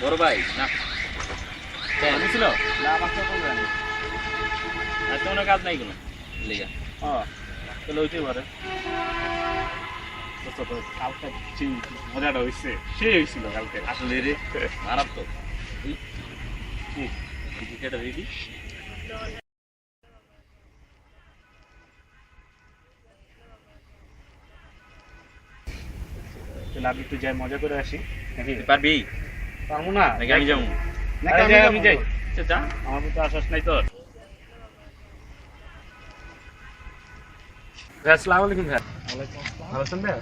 বড় ভাই না আমি ছিল না আমার তো জানি এত কোনো কাজ নাই কোনো লেগা তাহলে ওইটাই পারে কালকে মজাটা হয়েছে সে হয়েছিল কালকে আসলে রে মারাত্মক এটা রেডি তাহলে আমি একটু যাই মজা করে আসি নাকি পারবি পারবো না নাকি আমি যাবো আমি যাই যা আমার তো আশ্বাস নাই তোর ভাই আসসালামু আলাইকুম ভাই ভালো আছেন ভাই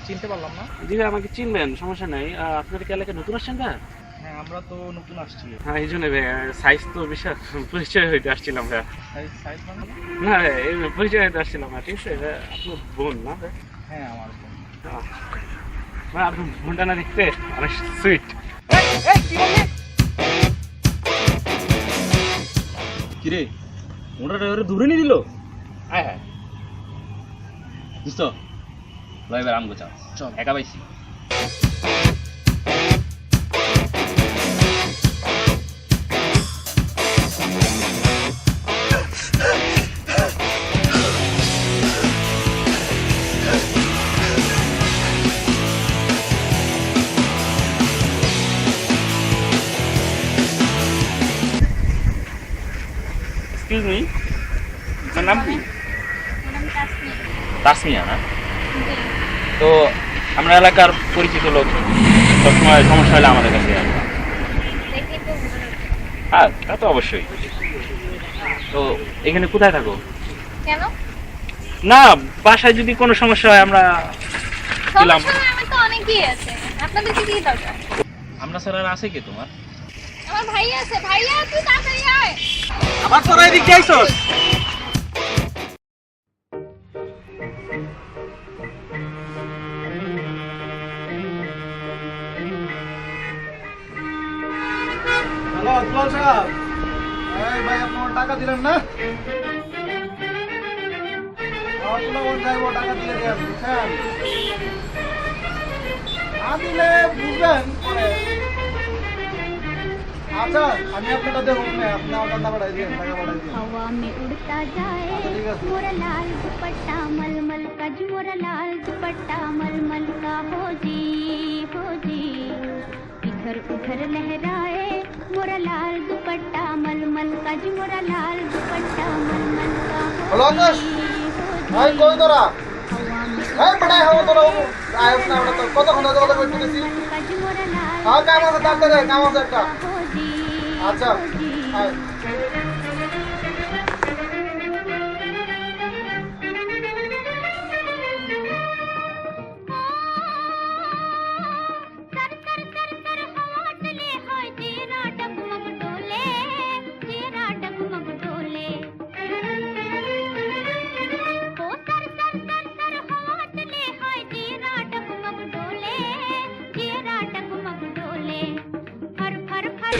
চিনতে পারলাম না। জি ভাই আমাকে চিনবেন সমস্যা নাই আপনাদের কি এলাকায় নতুন আসছেন ভাই হ্যাঁ আমরা তো নতুন আসছি। হ্যাঁ এই জন্য ভাই সাইজ তো বিশাল পরিচয় হইতে আসছিলাম ভাই সাইজ মানে? না ভাই এই পরিচয় হইতে আসছিলাম ঠিক আছে ভাই আপনার বোন না ভাই হ্যাঁ আমার বোন। ভাই আপনার বোনটা না দেখতে অনেক সুইট কিরে মোটা ড্রাইভারে ধরে নিয়ে দিল হ্যাঁ হ্যাঁ বুঝতো ড্রাইভার আমগো চাও চল। একা পাইছি এক্সকিউজ মি আপনার নাম কি তাসমিয়া না তো আমরা এলাকার পরিচিত লোক সবসময় সমস্যা হলে আমাদের কাছে আসে। হ্যাঁ তা তো অবশ্যই তো এখানে কোথায় থাকো কেন? না বাসায় যদি কোনো সমস্যা হয় আমরা দিলাম সমস্যা আমার তো অনেকই আছে। আপনাদের কি দরকার? আমরা স্যার আছে কি তোমার আমার ভাই আছে। ভাইয়া তুই তাড়াতাড়ি আয়। আবার তোরা এদিকে আইছস হ্যালো আফজাল সাহেব, এই ভাই আপনার টাকা দিলেন না? আপনার যাইব টাকা দিয়ে দেন বুঝছেন, না দিলে বুঝবেন পরে। আচ্ছা আমি আপনারটা দেবো না, আপনি আমার টাকা পাঠাই দিন, টাকা পাঠাই দিন। हवा में उड़ता जाए ठीक है। मोरा लाल दुपट्टा मलमल का जो मोरा लाल दुपट्टा मलमल का हो जी इधर उधर लहराए मोरा लाल दुपट्टा मलमल का जो मोरा लाल दुपट्टा मलमल का হ্যালো हो আকাশ, ভাই কই তোরা? এই পড়াই হবো তোরা, আয়স না আমরা তো কতক্ষণ ধরে কথা বলতেছি। का जो मोरा लाल হ্যাঁ কাম আছে, তাড়াতাড়ি কাম আছে একটা। हो जी আচ্ছা আয়। कर कर कर कर हवा चले हाय तेरा डगमग डोले तेरा डगमग डोले ओ कर कर कर कर हवा चले हाय तेरा डगमग डोले तेरा डगमग डोले फर फर फर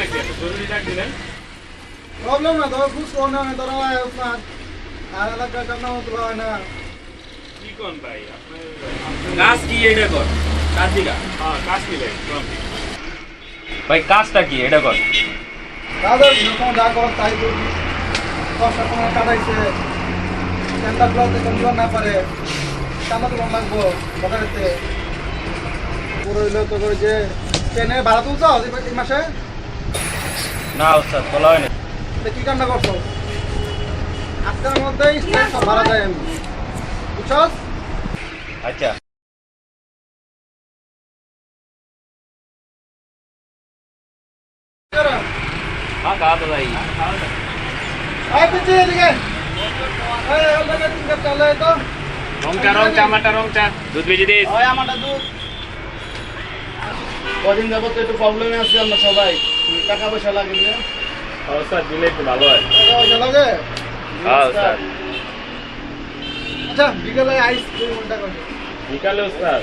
জরুরি ডাক দিলেন প্রবলেম না তোর খুশ কোনা না তোরা আয়স না, আর এলাকা কান্না মতো হয় না। কি কোন ভাই আপনার কাজ কি এটা কর কাজ দিকা কাজ নিলেন ভাই কাজটা কি এটা কর তাদের যখন যা কর তাই তো দশটা সময় কাটাইছে, চেন্টা গুলোতে কমলো না পারে, চাঁদা তো লাগবো বাজারেতে। পুরো হইলো তো যে ট্রেনে ভাড়া তুলছ এই মাসে, না ওস্তাদ বলা হয় না তো কি কান্না করছো? আজকের মধ্যেই সব ভাড়া যায় আমি, বুঝছস? আচ্ছা হ্যাঁ খাওয়া তো ভাই আয় পিছিয়ে এদিকে, এই ওদিকে তিন কাপ চাল দেয় তো। রংচা মাটা রংচা দুধ বেজে দিস ওই আমারটা দুধ। কদিন যাবত একটু প্রবলেমে আছি আমরা সবাই, টাকা পয়সা লাগে যে। স্যার দিলে একটু ভালো হয় টাকা পয়সা লাগে। হ্যাঁ স্যার আচ্ছা বিকেলে আইস 2 ঘন্টা করে। বিকালে স্যার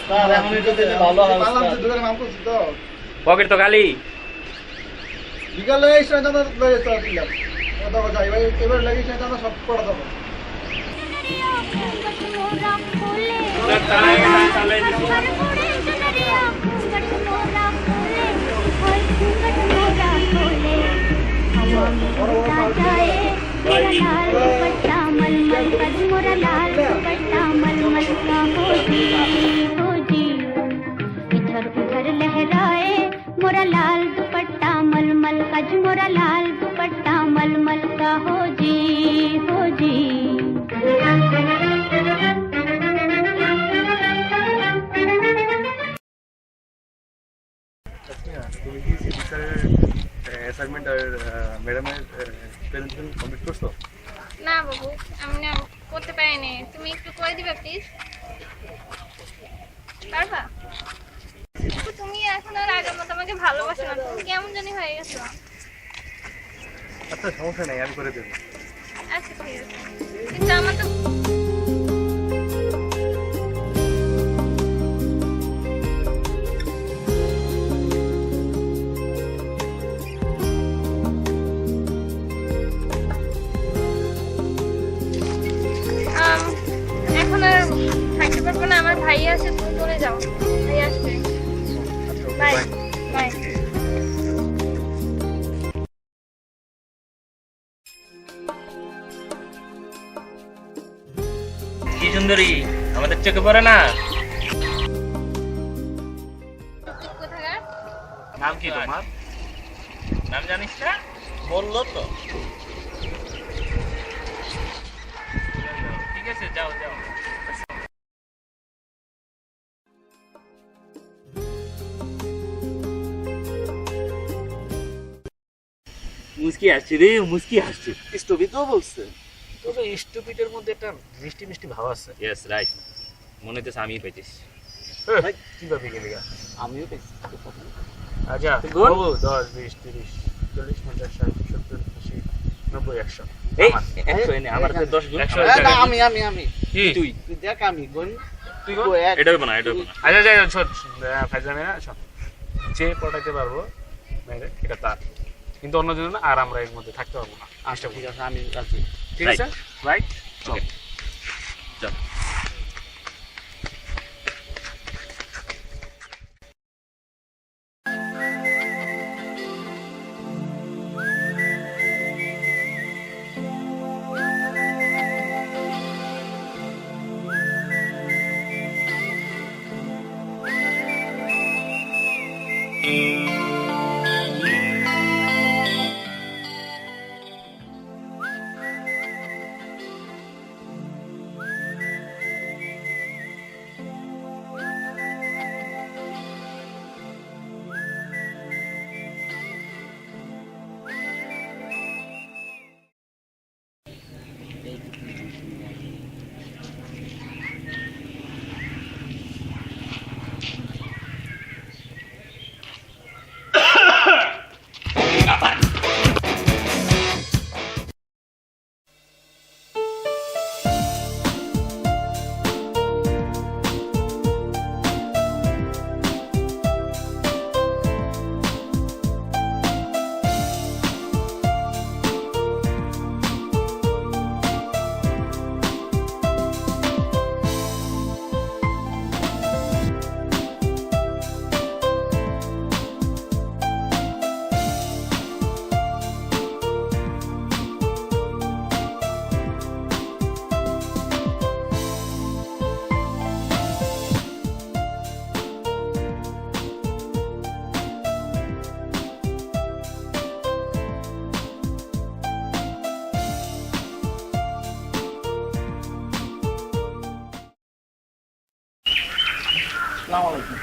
স্যার এখন এটা দিলে ভালো হয়। পালাম তো দোকানে নাম করছি তো। পকেট তো খালি বিকেলে এই সময় দাদা লয়ে চল দিলাম। কথা যাই ভাই এবার লাগিস না দাদা সব করে দেবো। मोरा खोले স্যার তাহলে দিছি हर मोरे चुनरिया घूंघट मोरा खोले उड़ता जाए मेरा लाल दुपट्टा मलमल का जी मोरा लाल दुपट्टा मलमल का हो जी इधर उधर लहराए मोरा लाल दुपट्टा मलमल का जी मोरा लाल दुपट्टा मलमल का हो जी हो जी তুমি কি সিটি স্যারের অ্যাসাইনমেন্ট আর ম্যাডামের প্রেজেন্টেশন কমপ্লিট করছো? না বাবু, আমি না করতে পারিনি। তুমি একটু করে দিবে প্লিজ? পারবা? তুমি এখন আর আগের মতো আমাকে ভালোবাসো না, তুমি কেমন জানি হয়ে গেছো। আচ্ছা সমস্যা নেই, আমি করে দেবো। আচ্ছা ঠিক আছে, কিন্তু আমার তো এখন আর থাকতে পারবো না। আমার ভাই আছে, তুমি চলে যাও। ভাই আসবে। Bye bye. কি সুন্দরী, আমাদের চোখে পড়ে না? কোথাকার? নাম কি তোমার? নাম জানিস না? বললো তো। ঠিক আছে, যাও যাও। মুস্কি আসছে রে, মুস্কি আসছে। স্টুপিড বলছে। তবে স্টুপিডের মধ্যে একটা মিষ্টি মিষ্টি ভাব আছে। ইয়েস রাইট, মনে হচ্ছে আমি পাইতেছি। কি ভাবি গেলি গা? আমিও পেয়েছি। আচ্ছা গুড। বাবু 10 20 30 40 50 60 70 80 90 100। এই আমার। 100 এনে আমার তো 10 গুণ। 100 না টাকা। আমি কি তুই দেখ আমি গুণ তুই ও এক। এটা হবে না, এটা হবে না। আচ্ছা আচ্ছা শোন, ফাইজলামি না শোন। যে পটাইতে পারবো মেরে এটা তার, কিন্তু অন্যজন না। আর আমরা এর মধ্যে থাকতে পারবো না। আচ্ছা ঠিক আছে, আমি রাজি। ঠিক আছে রাইট? চল চল। আসসালামু আলাইকুম।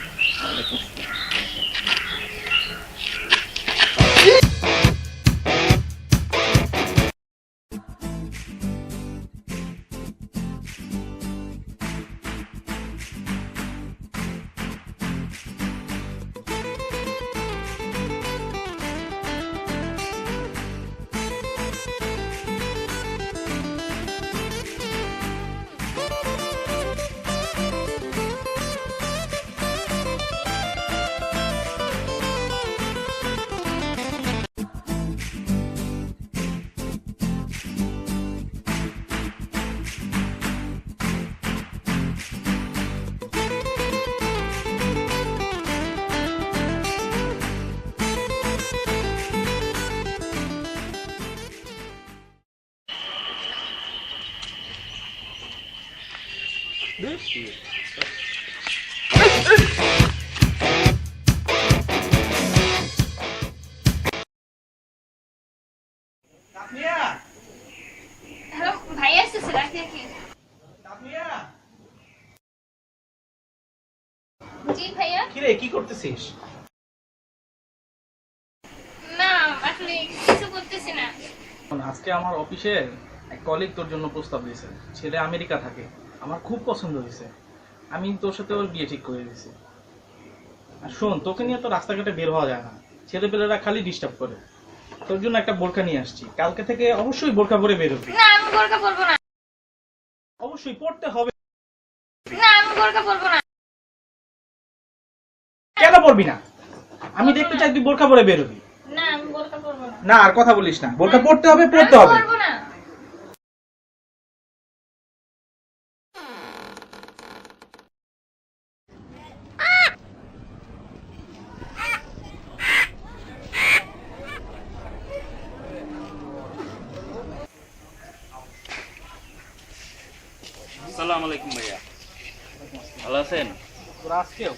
হ্যালো, ভাই আসতেছে, রাখি রাখি। জি ভাইয়া। কিরে কি করতেছিস? না, আসলে কিছু করতেছি না। আজকে আমার অফিসের এক কলিগ তোর জন্য প্রস্তাব দিয়েছে। ছেলে আমেরিকা থাকে, আমার খুব পছন্দ হয়েছে। আমি তোর সাথে ওর বিয়ে ঠিক করে দিয়েছি। আর শোন, তোকে নিয়ে তো রাস্তাঘাটে বের হওয়া যায় না, ছেলেপেলেরা খালি ডিস্টার্ব করে। তোর জন্য একটা বোরকা নিয়ে আসছি, কালকে থেকে অবশ্যই বোরকা পরে বের হবি। না, আমি বোরকা পরবো না। অবশ্যই পড়তে হবে। না, আমি বোরকা পরবো না। কেন পড়বি না? আমি দেখতে চাই তুই বোরকা পরে বের হবি। না, আমি বোরকা পরবো না। না, আর কথা বলিস না, বোরকা পড়তে হবে, আমি পড়তে হবে। পরবো না। আসসালামু আলাইকুম ভাইয়া, ভালো আছেন? তোরা আজকেও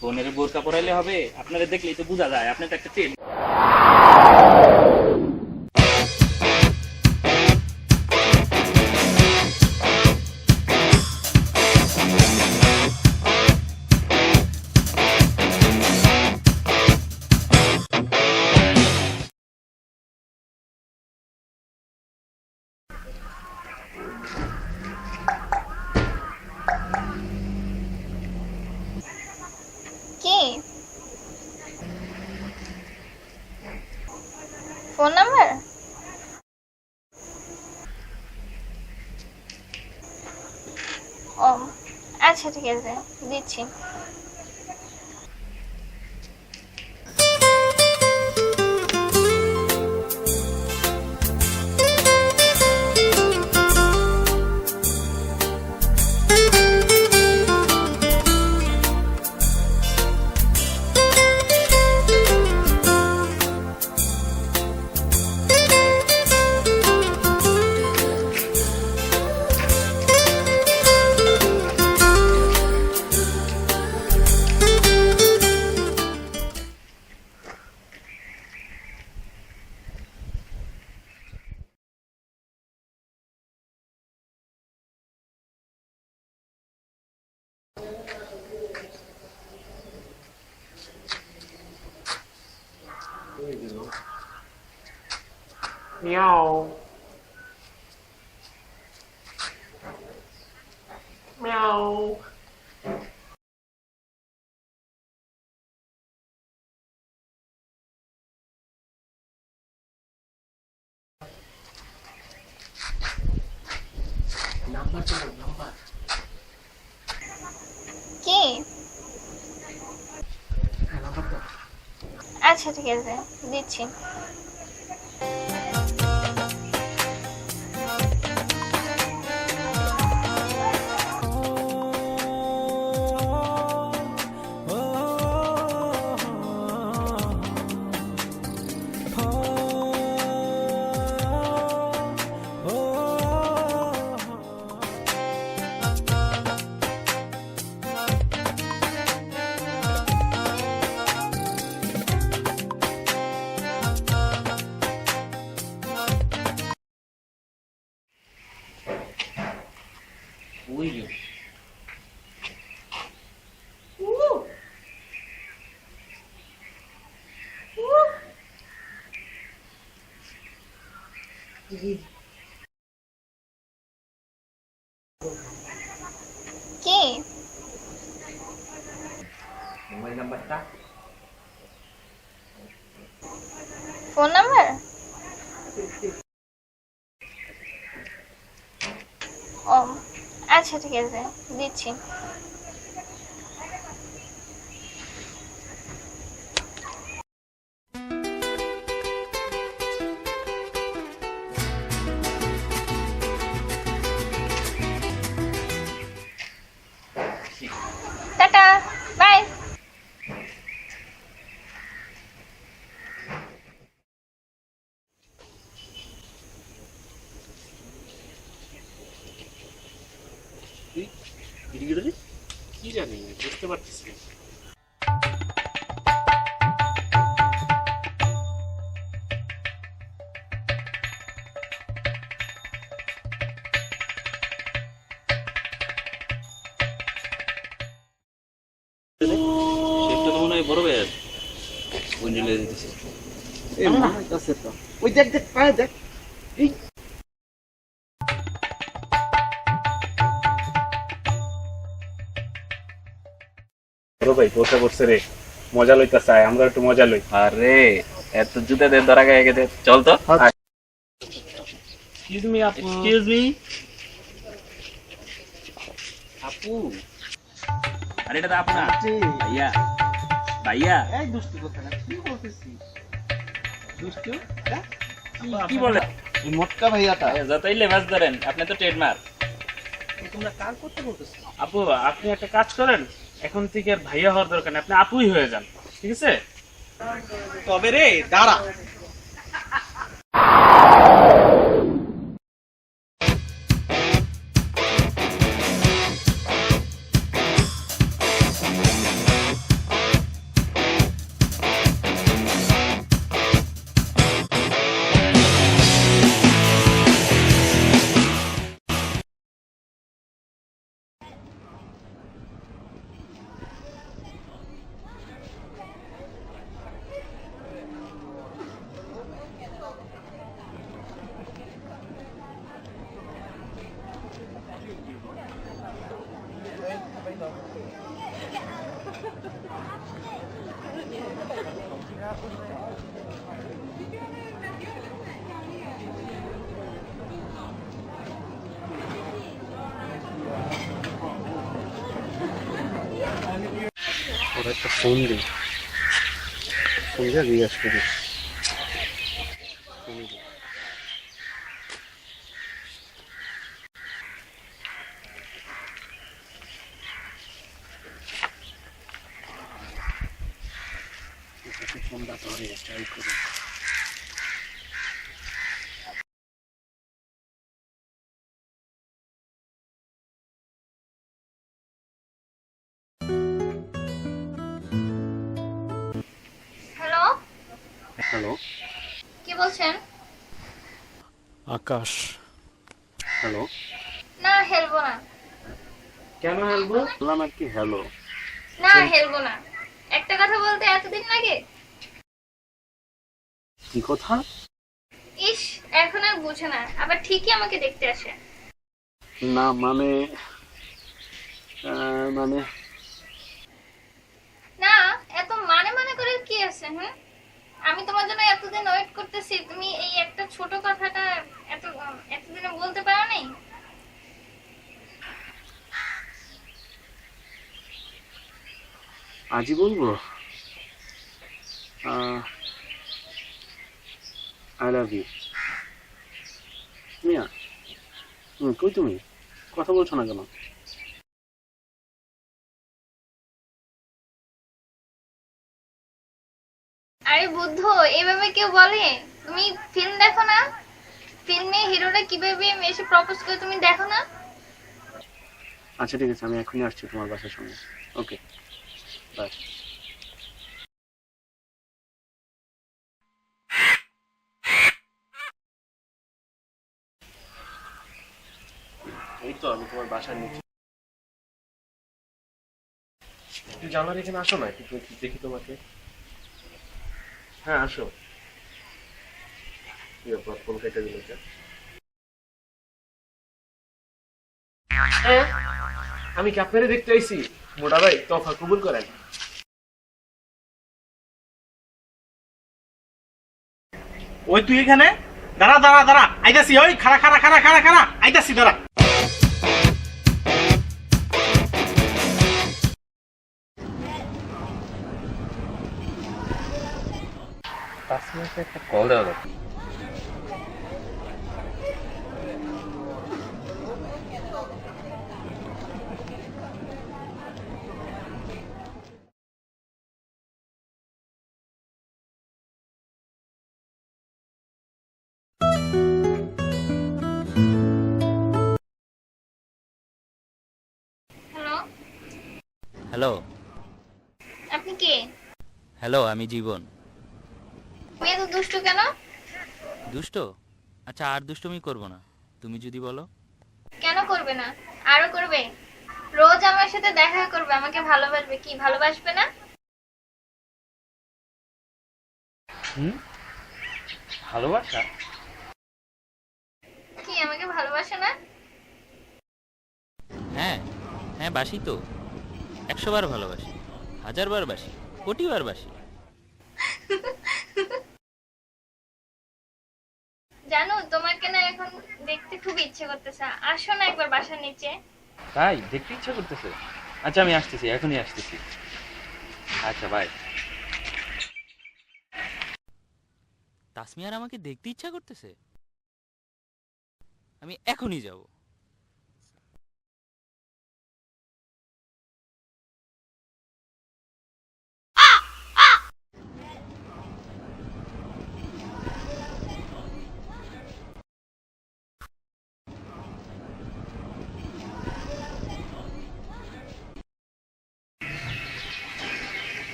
বোনের বোরকা পরাইলে হবে? আপনারা দেখলেই তো বোঝা যায়, আপনি তো একটা তেল। কি ফোন নাম্বার? ও আচ্ছা, ঠিক আছে, দিচ্ছি। Meow. Meow. কি আচ্ছা, ঠিক আছে, দিচ্ছি। ওই যে কি মোবাইল নাম্বারটা? Phone number? ও আচ্ছা, ঠিক আছে, দিচ্ছি। Tata, bye. বুঝতে পারতেছি। শেফটা তো মনে হয় বড় ভাইয়ের বন্ডিলে দিতেছে। ওই দেখ দেখ পায়ে দেখ বড় ভাই বসে বসে রে, মজা লইতে চাই, আমরা একটু মজা লই। আরে এত জুতাদের ধরা গায়ে গেছে, চল তো। এক্সকিউজ মি আপু। এক্সকিউজ মি আপু, আরে এটা তো আপনা ভাইয়া। ভাইয়া এই দুষ্টু কথা না কি বলতেছিস দুষ্টু কি বলে? এই মোটকা ভাইয়াটা যতই লেবাস ধরেন, আপনি তো ট্রেডমার্ক। তোমরা কার করতে বলতেছো আপু আপনি একটা কাজ করেন, এখন থেকে আর ভাইয়া হওয়ার দরকার নেই, আপনি আপুই হয়ে যান, ঠিক আছে? তবে রে দাঁড়া ওরা একটা ফোন দিই, ফোন দিয়ে জিজ্ঞাস করি। ফোনটা ধরে ট্রাই করি। হ্যালো, হ্যালো কি বলছেন? আকাশ। হ্যালো, না হেলবো না। কেন হেলবো? বললাম আর কি হ্যালো। না হেলবো না। একটা কথা বলতে এতদিন লাগে? কি কথা? ইস, এখন আর বুঝে না, আবার ঠিকই আমাকে দেখতে আসে। না মানে মানে না, এত মানে মানে করে কি আছে? হ্যাঁ, আমি তোমার জন্য এতদিন ওয়েট করতেছি, তুমি এই একটা ছোট কথাটা এতদিনে বলতে পারো নাই? আজই বলবো আই লাভ ইউ। মিয়া, কই তুমি? কথা বলছো না কেন? আরে বুদ্ধ, এভাবে কেউ বলে? তুমি ফিল্ম দেখো না? ফিল্মে হিরোরা কিভাবে এসে প্রপোজ করে তুমি দেখো না? আচ্ছা ঠিক আছে, আমি এখনই আসছি তোমার বাসার সঙ্গে। Okay bye. এই তো আমি তোমার বাসার নিচে। একটু জানলার এখানে আসো না, একটু দেখি তোমাকে। হ্যাঁ আসো। কি ব্যাপার, ফোন কেটে দিল যে? আমি কি আপনারে দেখতে আইছি? মোটা ভাই তফা কবুল করেন। ওই তুই এখানে দাঁড়া দাঁড়া দাঁড়া আইতাছি ওই খাড়া খাড়া খাড়া খাড়া খাড়া আইতাছি দাঁড়া একটা কল দেওয়া দরকার। Hello, hello. আপনি কে? হ্যালো, আমি জীবন। তুমি এত দুষ্টু কেন? দুষ্ট? আচ্ছা, আর দুষ্টুমি করব না, তুমি যদি বলো। কেন করবে না? আরো করবে। রোজ আমার সাথে দেখা করবে, আমাকে ভালোবাসবে, কি ভালোবাসবে না? ভালোবাসা? কি আমাকে ভালোবাসে না? হ্যাঁ হ্যাঁ, বাসি তো, 100 বার ভালোবাসি, 1000 বার বাসি, কোটি বার বাসি। জানো তোমাকে না এখন দেখতে খুব ইচ্ছে করতেছে, আসো না একবার বাসার নিচে। তাই দেখতে ইচ্ছা করতেছে? আচ্ছা, আমি আসতেছি, এখনই আসতেছি। আচ্ছা, বাই। তাসমিয়ার আমাকে দেখতে ইচ্ছা করতেছে, আমি এখনই যাব।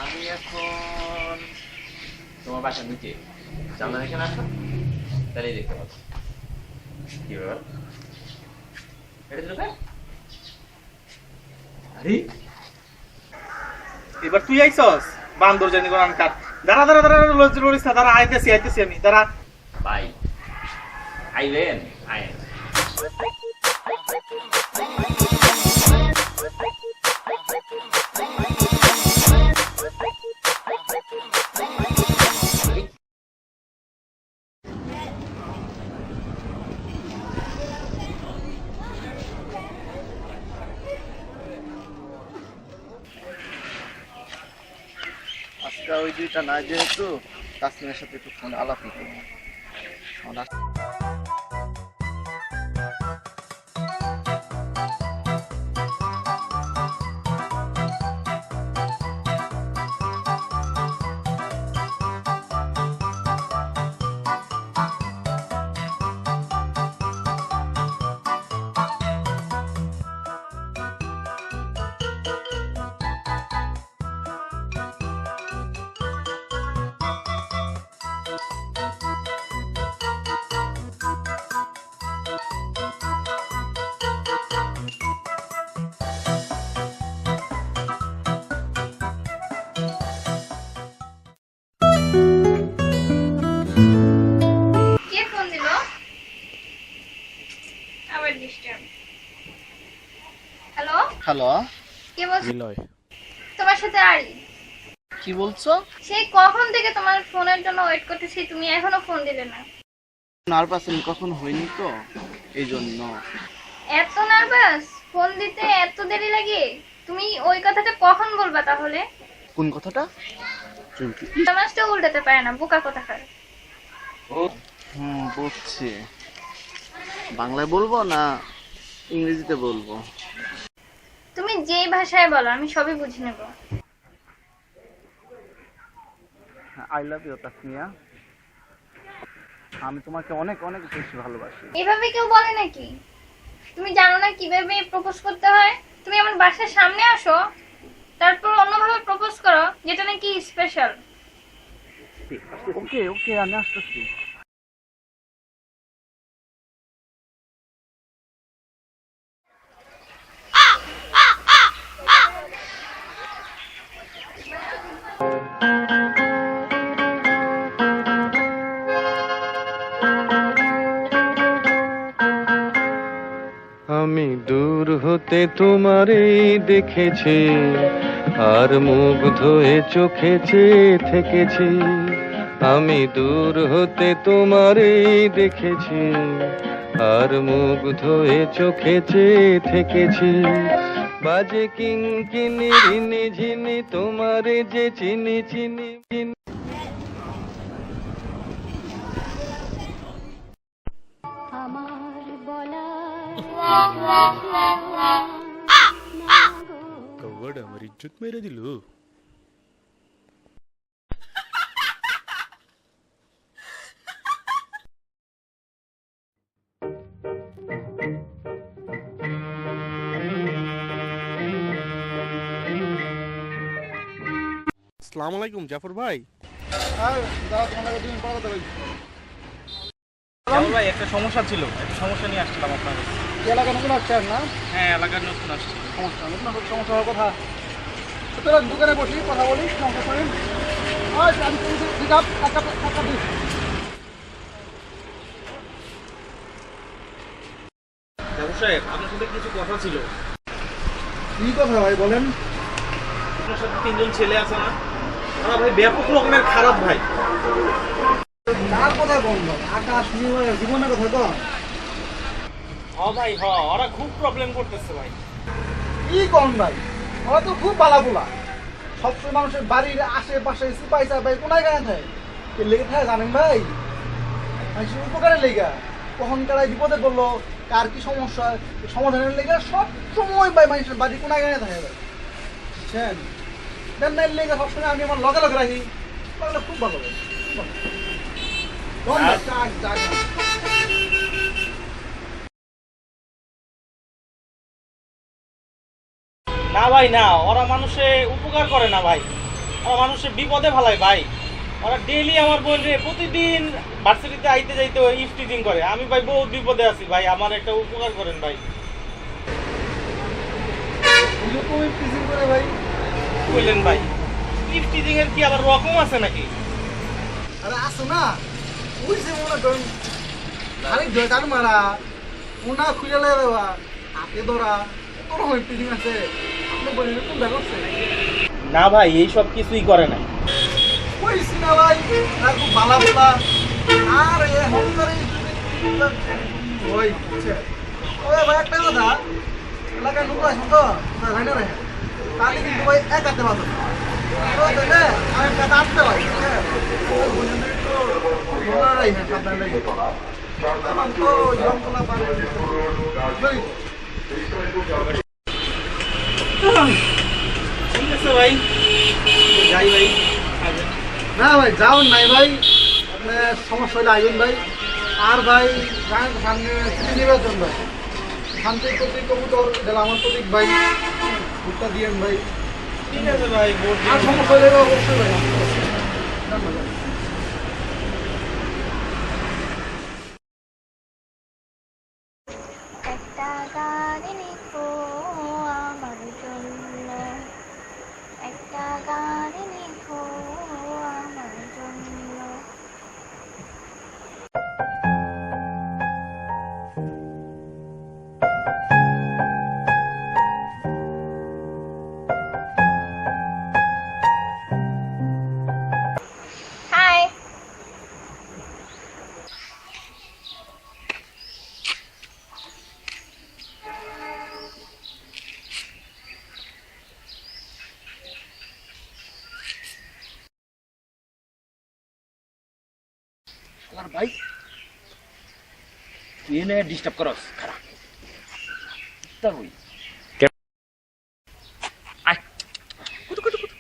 আমি এখন তোমার বাসার নিচে জানলা এখানে আসো, তাহলেই দেখতে পাচ্ছি। কি ব্যাপার? এটা দিল কে? আরে এবার তুই আইছস বান্দর জানি কোন কাট। দাঁড়া দাঁড়া দাঁড়া, লরিস না, দাঁড়া, আইতেছি আমি, দাঁড়া। ভাই আইলেন, আইন। আজকে ওই দুইটা না, যেহেতু তাসমিনের সাথে একটু ফোন আলাপই করবো। কে ফোন দিল? আবার ডিস্টার্ব। হ্যালো, হ্যালো, কে বলছো? তোমার সাথে আরি। কি বলছো? সেই কখন থেকে তোমার ফোনের জন্য ওয়েট করতেছি, তুমি এখনো ফোন দিলে না। নার্ভাস আমি কখন হয়নি তো, এই জন্য। এত নার্ভাস? ফোন দিতে এত দেরি লাগে? তুমি ওই কথাটা কখন বলবা তাহলে? কোন কথাটা? নামাজটা উল্টাতে পারে না, বোকা কোথাকার। বুঝছি। বাংলায় বলবো না ইংরেজিতে বলবো? তুমি যেই ভাষায় বলো আমি সবই বুঝে নেব। আই লাভ ইউ তাসমিয়া, আমি তোমাকে অনেক অনেক বেশি ভালোবাসি। এভাবে কেউ বলে নাকি? তুমি জানো না কিভাবে প্রপোজ করতে হয়? তুমি আমার বাসার সামনে আসো, তারপর অন্যভাবে প্রপোজ করো, যেটা নাকি স্পেশাল। ওকে ওকে, আমি আসতেছি। আমি দূর হতে তোমারই দেখেছি, আর মুগ্ধ হয়ে চোখে চেয়ে থেকেছি। আমি দূর হতে তোমারই দেখেছি, আর মুগ্ধ হয়ে চোখে চেয়ে থেকেছি। বাজে কিঙ্কিনি ঝিনি ঝিনি তোমারে যে চিনি চিনি চিনি। আমার বলার কৌয়াটা আমার ইজ্জত মেরে দিল। আসসালামু আলাইকুম জাফর ভাই। আর দাদা তোমার লাগে 2 মিনিট পর কথা বলছি। জাফর ভাই একটা সমস্যা ছিল, একটা সমস্যা নিয়ে আসছিলাম আপনার কাছে। এই এলাকা নতুন আসছেন না? হ্যাঁ, এলাকার নতুন আসছি। সমস্যা হওয়ার কথা। সুতরাং দোকানে বসি কথা বলি, সমস্যা করেন। আমি দুই কাপ এক কাপ দিই। জাফর সাহেব, আপনার সাথে কিছু কথা ছিল। কি কথা ভাই বলেন? আপনার সাথে 3 জন ছেলে আছে না, ওরা ভাই ব্যাপক রকমের খারাপ ভাই। কার কথা বললো? আকাশ নির্মলের জীবনের কথা কন। ভাই ওরা খুব প্রবলেম করতেছে ভাই। কি কন ভাই? ওরা তো খুব বালাবোলা। সবসময় মানুষের বাড়ির আশেপাশে সিপাই সাপাই কোনায় গায়ে থাকে। কে লেগে থাকে জানেন ভাই? মানুষের উপকারের লেগা। কখন কারাই বিপদে পড়লো, কার কি সমস্যা, সমাধানের লেগে সব সময় ভাই মানুষের বাড়ি কোনায় গায়ে থাকে ভাই। বুঝছেন? দেন লেগে সবসময় আমি আমার লগে লগে রাখি। তাহলে খুব ভালো ভাই। না ভাই না, ওরা মানুষে উপকার করে না ভাই, ওরা মানুষের বিপদে ফেলায় ভাই। ওরা ডেইলি আমার বলছে প্রতিদিন ভার্সিটিতে আইতে যাইতে ইফটিজিং করে। আমি ভাই বহুত বিপদে আছি ভাই, আমার একটা উপকার করেন ভাই। বললেন ভাই, ইফটিজিং এর কি আবার রকম আছে নাকি? আরে আসো না, ওই যে মনে করেন খালি জয়কার মারা, ওনা খুলে দেওয়া, হাতে ধরা, কত রকম ইফটিজিং আছে। আপনি বলেন কোনটা করছে? না ভাই, এইসব কিছুই করে না। কইছি না ভাই, আর খুব বালা বালা। আর এ হংকারে ওই ওই ভাই একটা কথা, এলাকায় লোক আছে তো ভাই না রে, তাহলে কিন্তু ভাই এক হাতে বাঁধো। আমি একটা আসতে ভাই, ঠিক আছে ভাই, যাই ভাই। না ভাই যাওন নাই ভাই, আপনার সমস্যা হলে আইন ভাই। আর ভাই সামনে ছুটি নির্বাচন ভাই, শান্তির প্রতীক কবুতর দিলাম আমার প্রতীক ভাই, ভোটটা দিয়েন ভাই। ঠিক আছে ভাই, ভোট আর সমস্যা হলে অবশ্যই ভাই। একটা গাড়ি লিখো আমার জন্য, একটা গাড়ি লিখো আমার জন্য। হাই। আর ভাই তুই এনে ডিস্টার্ব করস খারাপ ডিস্টার্ব হই আয় কুতু কুতু কুতু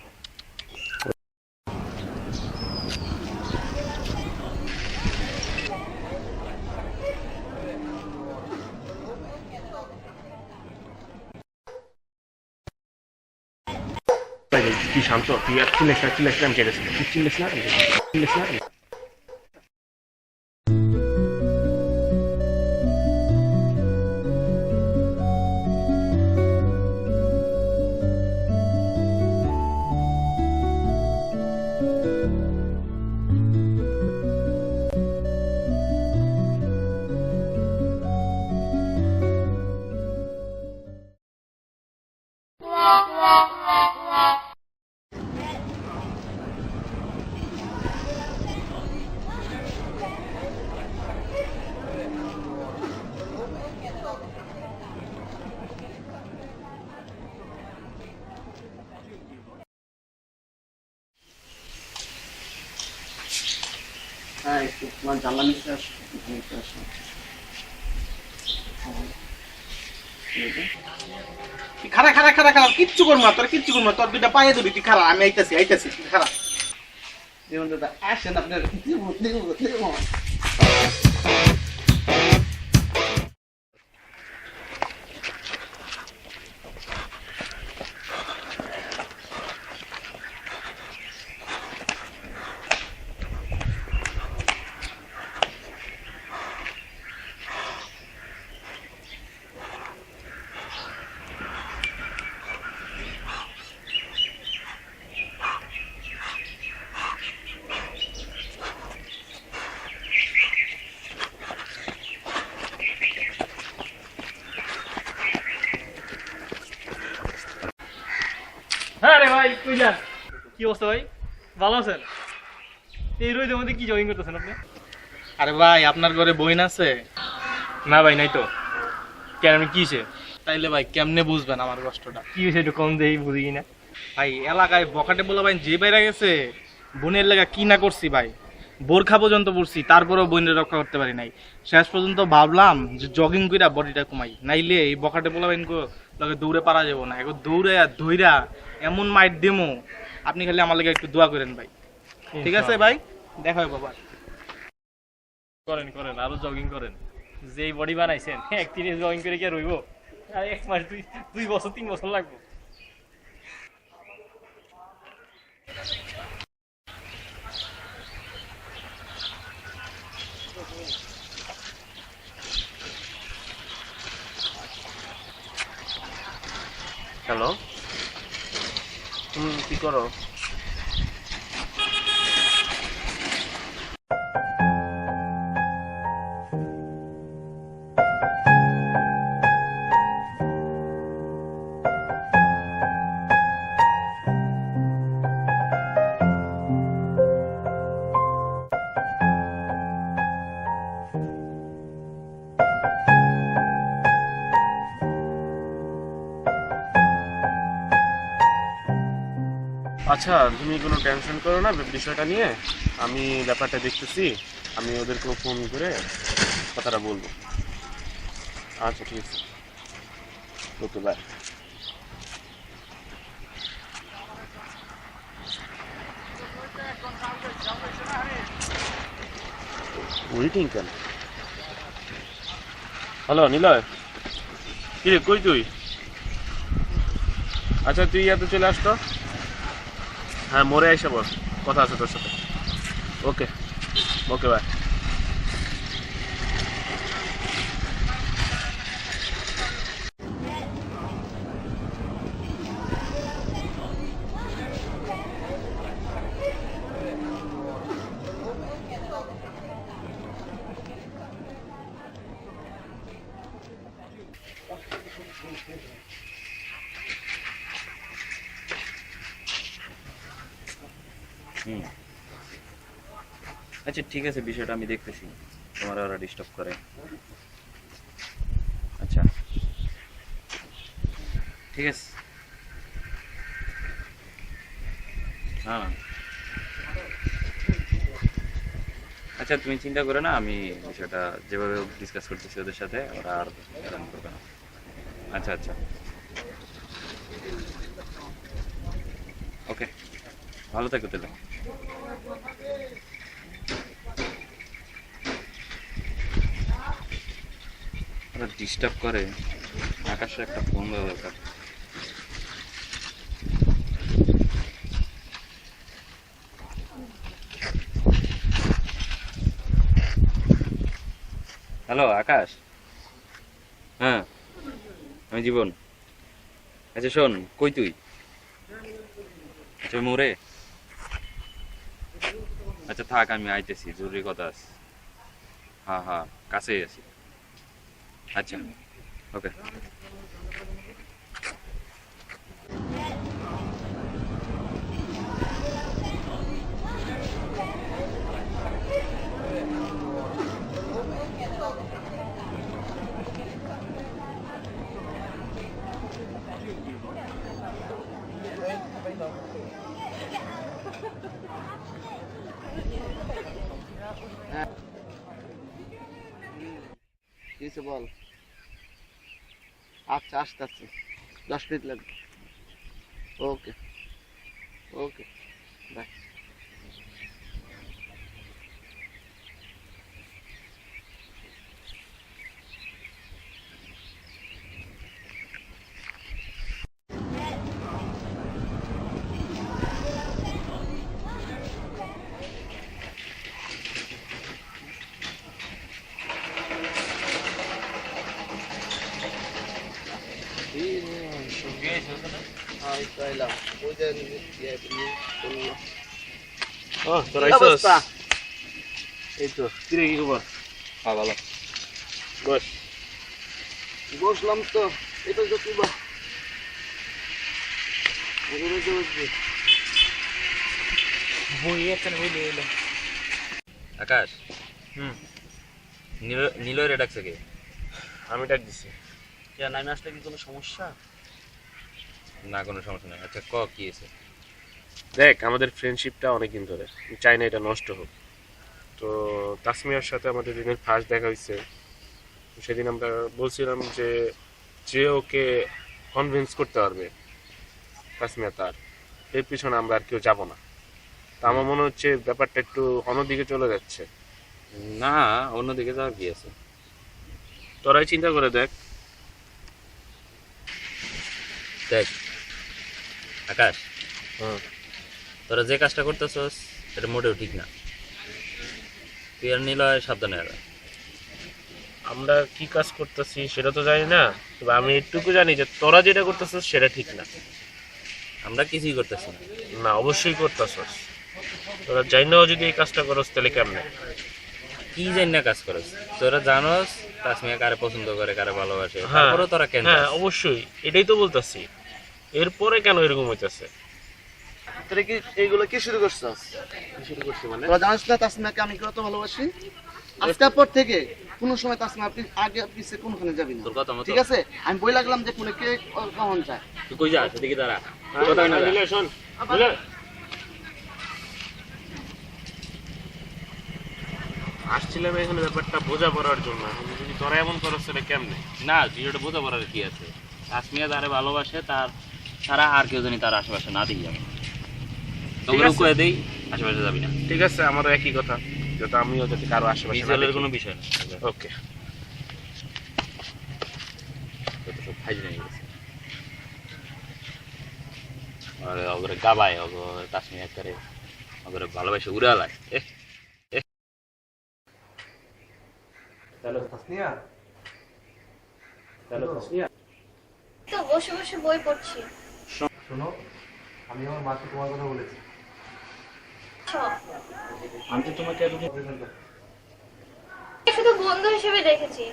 কি শান্ত, তুই আর চিল্লাস না আমি কেটেছি, তুই চিল্লাস না। হ্যাঁ একটু তোমার জানলা নিচে আসো, নিচে আসো। খারা খারা খারা খারা, কিচ্ছু করবো না তোর, কিচ্ছু করবো না তোর, দুইটা পায়ে ধরি, তুই খারা, আমি আইতাছি খারা। যেমন দাদা আসেন আপনার দেবো। ভাই কইলাম কি অবস্থা ভাই ভালো আছেন? এই রোদের মধ্যে কি জগিং করতেছেন আপনি? আরে ভাই আপনার ঘরে বইন আছে? না ভাই নাই তো। কেন আমি কি হয়েছে? তাইলে ভাই কেমনে বুঝবেন আমার কষ্টটা? কি হয়েছে একটু কম দেই বুঝি কিনা। ভাই এলাকায় বকাটে বলে ভাই যে বাইরে গেছে, বোনের লেগা কি না করছি ভাই, বোরখা পর্যন্ত পড়ছি, তারপরেও বোনের রক্ষা করতে পারি নাই। শেষ পর্যন্ত ভাবলাম যে জগিং কইরা বডিটা কমাই, নাইলে এই বকাটে বলে ভাই লগে দৌড়ে পারা যাবো না। এখন দৌড়ে ধইরা এমন মাইট দেমো, আপনি খালি আমার লেগে একটু দোয়া করেন ভাই। ঠিক আছে ভাই, দেখা হবে বাবা। করেন করেন আরো জগিং করেন। যেই বডি বানাইছেন একদিনে জগিং করে কি আর রইব? আর 1 মাস 2 বছর 3 বছর লাগবে। হ্যালো, কি করো? আচ্ছা, তুমি কোনো টেনশন করো না বিষয়টা নিয়ে, আমি ব্যাপারটা দেখতেছি, আমি ওদেরকেও ফোন করে কথাটা বলবো। আচ্ছা ঠিক আছে, ওকে বাই। ওয়েটিং কেন? হ্যালো নিলয়, কি রে কই তুই? আচ্ছা তুই এত চলে আসতো। হ্যাঁ মোড়ে এসে বল, কথা আছে তোর সাথে। ওকে ওকে বাই। আচ্ছা ঠিক আছে, বিষয়টা আমি দেখতেছি, তোমার ওরা ডিস্টার্ব করে। আচ্ছা ঠিক আছে, হ্যাঁ আচ্ছা তুমি চিন্তা করো না, আমি বিষয়টা যেভাবে ডিসকাস করতেছি ওদের সাথে, ওরা আর এরকম করবে না। আচ্ছা আচ্ছা ওকে, ভালো থাকো তাহলে। ওরা ডিস্টার্ব করে, আকাশের একটা ফোন দেওয়া দরকার। হ্যালো আকাশ, হ্যাঁ আমি জীবন। আচ্ছা শোন, কই তুই? আচ্ছা মোরে, আচ্ছা থাক আমি আইতেছি, জরুরি কথা আছে। হ্যাঁ হ্যাঁ কাছেই আছি। আচ্ছা ওকে। কিছু বল। আচ্ছা আসতে আসতে 10 মিনিট লাগবে। ওকে ওকে বাই। এই তো কিরে, কি খবর? হ্যাঁ ভালো। বস। বসলাম তো, এটা তো কি আকাশ, নীলয় ডাকছে কে? আমি ডাক দিছি। নামে আসলে কি কোনো সমস্যা? না, কোনো সমস্যা নেই। আচ্ছা ক, কি হয়েছে? দেখ, আমাদের ফ্রেন্ডশিপটা অনেকদিন ধরে, আমি চাই না এটা নষ্ট হোক। তো তাসমিয়ার সাথে আমাদের দিনের ফার্স্ট দেখা হয়েছে। সেদিন আমরা বলছিলাম যে যে ওকে কনভিন্স করতে পারবে তাসমিয়া তার, এর পিছনে আমরা আর কেউ যাব না। তা আমার মনে হচ্ছে ব্যাপারটা একটু অন্যদিকে চলে যাচ্ছে। না, অন্যদিকে যাওয়ার কি আছে? তোরাই চিন্তা করে দেখ। দেখ আকাশ, তোরা যে কাজটা করতেছস এটা মোটেও ঠিক না। তুই আর নীলয় সাবধানে হবে। আমরা কি কাজ করতেছি সেটা তো জানি না, তবে আমি এটুকু জানি যে তোরা যেটা করতেছিস সেটা ঠিক না। আমরা কিছুই করতেছি না। না, অবশ্যই করতেছস। তোরা জানি নাও যদি এই কাজটা করস তাহলে কেমনে? কি জানি না কাজ করস। তোরা জানোস তাসমিয়া কারে পছন্দ করে, কারে ভালোবাসে, হ্যাঁ, তারপরে তোরা কেন? হ্যাঁ অবশ্যই, এটাই তো বলতেছি। এরপরে কেন এরকম হইতেছে? তোরা কি এইগুলো কি শুরু করছস? শুরু করছি মানে তোরা জানিস না তাসমিয়াকে আমি কত ভালোবাসি? আজকের পর থেকে কোনো সময় তাসমিয়া আপনি আগে পিছে কোনখানে যাবি না, তোর কথা মতো। ঠিক আছে? আমি বই লাগলাম যে কোনে কে কখন যায়। তুই কই যাস? এদিকে দাঁড়া। শোন, আসছিলাম এখানে ব্যাপারটা বোঝা পড়ার জন্য। যদি তোরা এমন করস তাহলে কেমনে? না, তুই ওটা বোঝা পড়ার কি আছে? তাসমিয়া যারে ভালোবাসে তার তারা আর কেউ জানি তার আশেপাশে না দিই যাবে। তোকে কয়ে দেই আশেপাশে যাবি না। ঠিক আছে, আমারও একই কথা, যাতে আমিও যাতে কারো আশেপাশে না বিজলের দেখি। কোনো বিষয় না। ওকে। যত সব ফাইজ নিয়ে গেছে। আর ওগুলো গাবায়, ওগুলো তাসমিয়া করে ওগুলো ভালোবাসে উড়ালায়। তো বসে বসে বই পড়ছি। শোনো, আমি আমার মাকে তোমার কথা বলেছি। আমি তো তোমাকে এতদিন শুধু বন্ধু হিসেবে দেখেছি।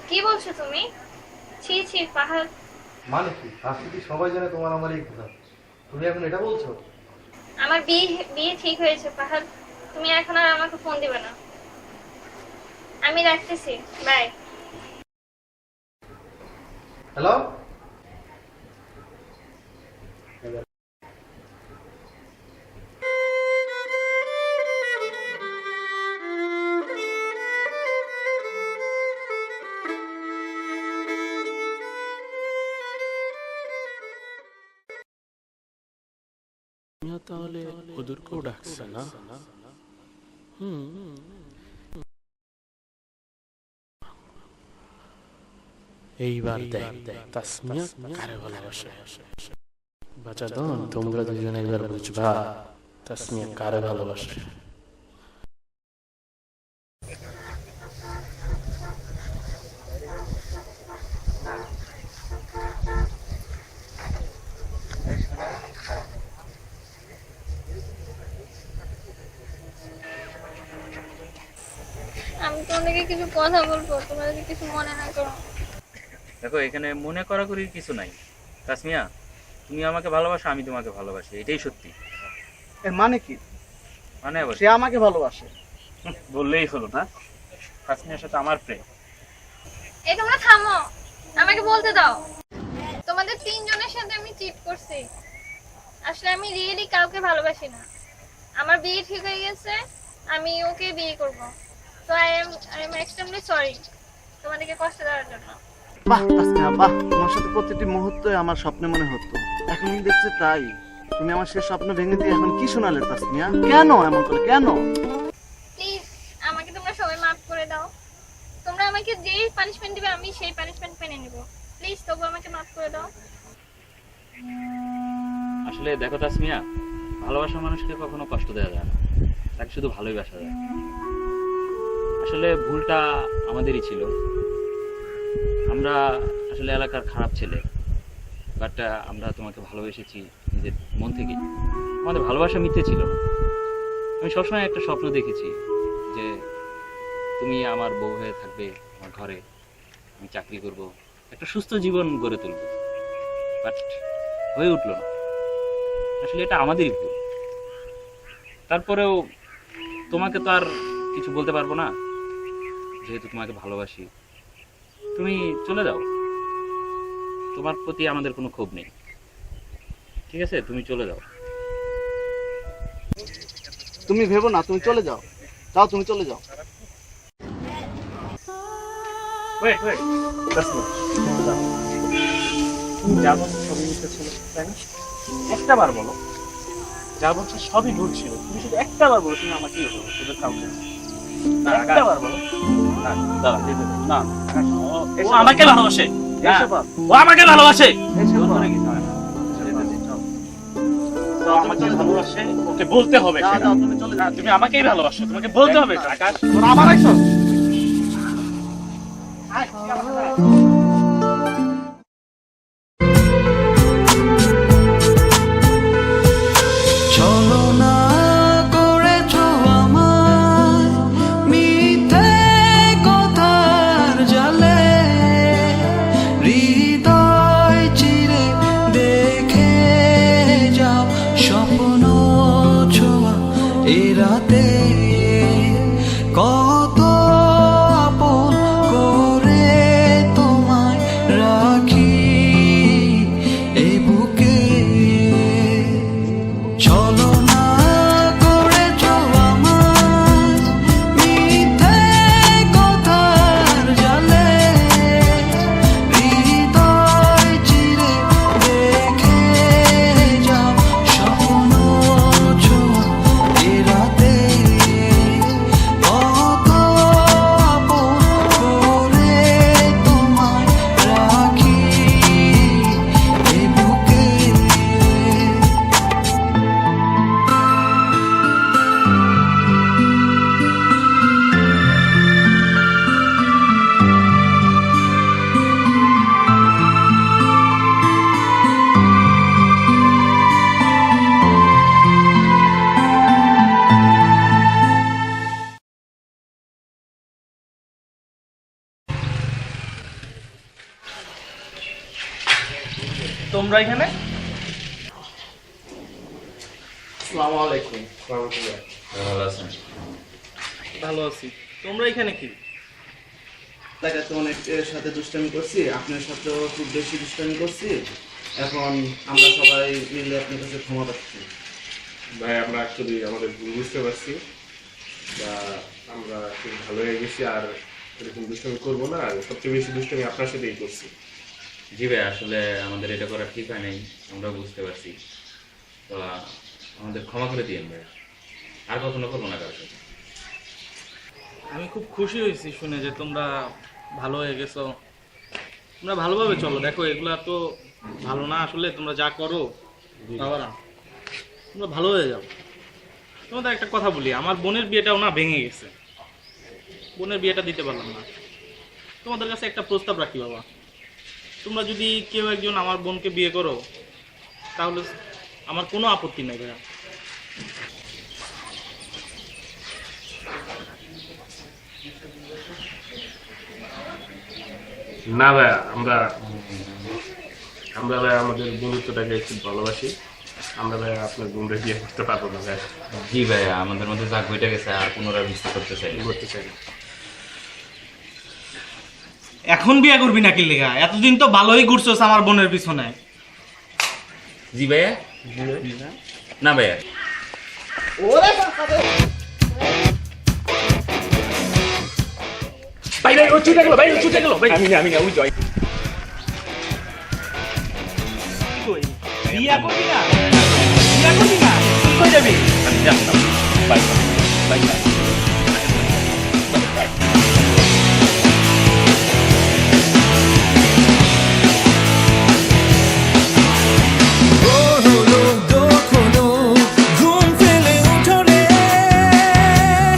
কি বলছো তুমি? ছি ছি পাহাড়। মানে কি আজকে কি সবাই জানে তোমার আমার এই কথা? তুমি এখন এটা বলছো? আমার বিয়ে বিয়ে ঠিক হয়েছে পাহাড়। তুমি এখন আর আমাকে ফোন দিবে না। আমি রাখতেছি, বাই। হ্যালো, তাহলে ওদেরকেও ডাকছে না? এইবার দেখ তাসমিয়া কারে ভালোবাসে। বাচ্চাদন, তোমরা দুজন এবার বুঝবা তাসমিয়া কারে ভালোবাসে। আমি তোমাদেরকে কিছু কথা বলবো, তোমরা যদি কিছু মনে না করো। দেখো, এখানে মনে করাকরির কিছু নাই। তাসমিয়া, তুমি আমাকে ভালোবাসো, আমি তোমাকে ভালোবাসি, এটাই সত্যি। এর মানে কি? মানে আবার সে আমাকে ভালোবাসে বললেই হলো না? তাসমিয়ার সাথে আমার প্রেম। এই তোমরা থামো, আমাকে বলতে দাও। তোমাদের তিনজনের সাথে আমি চিট করছি। আসলে আমি রিয়েলি কাউকে ভালোবাসি না। আমার বিয়ে ঠিক হয়ে গেছে, আমি ওকে বিয়ে করব। তো আই এম এক্সট্রিমলি সরি তোমাদেরকে কষ্ট দেওয়ার জন্য। বাহ তাসমিয়া, বাহ, তোমার সাথে প্রতিটি মুহূর্তে আমার স্বপ্নে মনে হতো, এখন দেখছি তাই। তুমি আমার সেই স্বপ্ন ভেঙে দিয়ে এখন কি শোনালে তাসমিয়া? কেন এমন করে, কেন? প্লিজ আমাকে তোমরা সবাই মাফ করে দাও। তোমরা আমাকে যেই পানিশমেন্ট দিবে আমি সেই পানিশমেন্ট মেনে নেব। প্লিজ তবু আমাকে মাফ করে দাও। আসলে দেখো তাসমিয়া, ভালোবাসা মানুষকে কখনো কষ্ট দেওয়া যায় না, তাকে শুধু ভালোই বাসা যায়। আসলে ভুলটা আমাদেরই ছিল। আমরা আসলে এলাকার খারাপ ছেলে, বাট আমরা তোমাকে ভালোবেসেছি নিজের মন থেকে। আমাদের ভালোবাসা মিথ্যে ছিল না। আমি সবসময় একটা স্বপ্ন দেখেছি যে তুমি আমার বউ হয়ে থাকবে আমার ঘরে, আমি চাকরি করব, একটা সুস্থ জীবন গড়ে তুলব, বাট হয়ে উঠলো না। আসলে এটা আমাদেরই ভুল। তারপরেও তোমাকে তো আর কিছু বলতে পারবো না, যেহেতু তোমাকে ভালোবাসি। তুমি চলে যাও, তোমার প্রতি আমাদের কোনো ক্ষোভ নেই, ঠিক আছে? তুমি চলে যাও। তুমি ভেবো না, তুমি চলে যাও, যাও তুমি চলে যাও। ওয়েট ওয়েট, যা বলছো সবই মিথ্যা ছিল, তাই না? একটা বার বলো, যা বলছো সবই ভুল ছিল। তুমি শুধু একটা বার বলো তুমি আমাকেই বলো, শুধু কাউকে না। একটা বার বলো। না, ও আমাকে ভালোবাসে, ও আমাকে ভালোবাসে, তো আমাকে ভালোবাসে, ওকে বলতে হবে। তুমি আমাকেই ভালোবাসো, তোমাকে বলতে হবে। আকাশ, তোরা আমার আইছো। ছলনা করেছো আমায় মিথ্যে কথার জালে, হৃদয় চিরে দেখে যাও স্বপ্ন ছোঁয়া এ রাতে। কত আপন করে তোমায় রাখি এই বুকে। ছলনা করেছো আমায় মিথ্যে কথার জালে, হৃদয় চিরে দেখে যাও স্বপ্ন ছোঁয়া এ রাতে। কত আপন করে তোমায় রাখি এই বুকে। তোমরা এখানে? আসসালামু আলাইকুম। ভালো আছেন? ভালো আছি। তোমরা এখানে কি? দেখাতে অনেকের সাথে দুষ্টামি করছি, আপনার সাথেও খুব বেশি দুষ্টামি করছি। এখন আমরা সবাই মিলে আপনার কাছে ক্ষমা পাচ্ছি। ভাই আমরা অ্যাকচুয়ালি আমাদের ভুল বুঝতে পারছি, বা আমরা খুব ভালো হয়ে গেছি, আর এরকম দুষ্টামি করবো না। আর সবচেয়ে বেশি দুষ্টামি আপনার সাথেই করছি। জি ভাই, আসলে আমাদের এটা করা ঠিক হয় নাই, আমরা বুঝতে পারছি। তো আমাদের ক্ষমা করে দিয়েন ভাই, আর কখনো করবো না কারোর সাথে। আমি খুব খুশি হয়েছি শুনে যে তোমরা ভালো হয়ে গেছো। তোমরা ভালোভাবে চলো। দেখো এগুলা তো ভালো না, আসলে তোমরা যা করো বাবারা, তোমরা ভালো হয়ে যাও। তোমাদের একটা কথা বলি, আমার বোনের বিয়েটাও না ভেঙে গেছে। বোনের বিয়েটা দিতে পারলাম না। তোমাদের কাছে একটা প্রস্তাব রাখি বাবা, তোমরা যদি কেউ একজন আমার বোনকে বিয়ে করো তাহলে আমার কোনো আপত্তি নেই ভাইয়া। না ভাই, আমরা ভাই আমাদের বন্ধুত্বটাকে খুব ভালোবাসি। আমরা ভাই আপনার বোনকে বিয়ে করতে পারবো না ভাই। জি ভাইয়া, আমাদের মধ্যে যা ঘটে গেছে আর পুনরায় মিষ্টি করতে চাই। এখন বিয়ে করবি নাকি লেগা? এতদিন তো ভালোই ঘুরছস আমার বোনের পিছনে। জি ভাইয়া? না ভাইয়া। ভাই ভাই ও ছুটে গেল, ভাই ও ছুটে গেল। ভাই আমি না ওই জয়। বিয়া করবি না? বিয়া করবি না? কি কই যাবি? আমি জানতাম। Bye bye. ভাই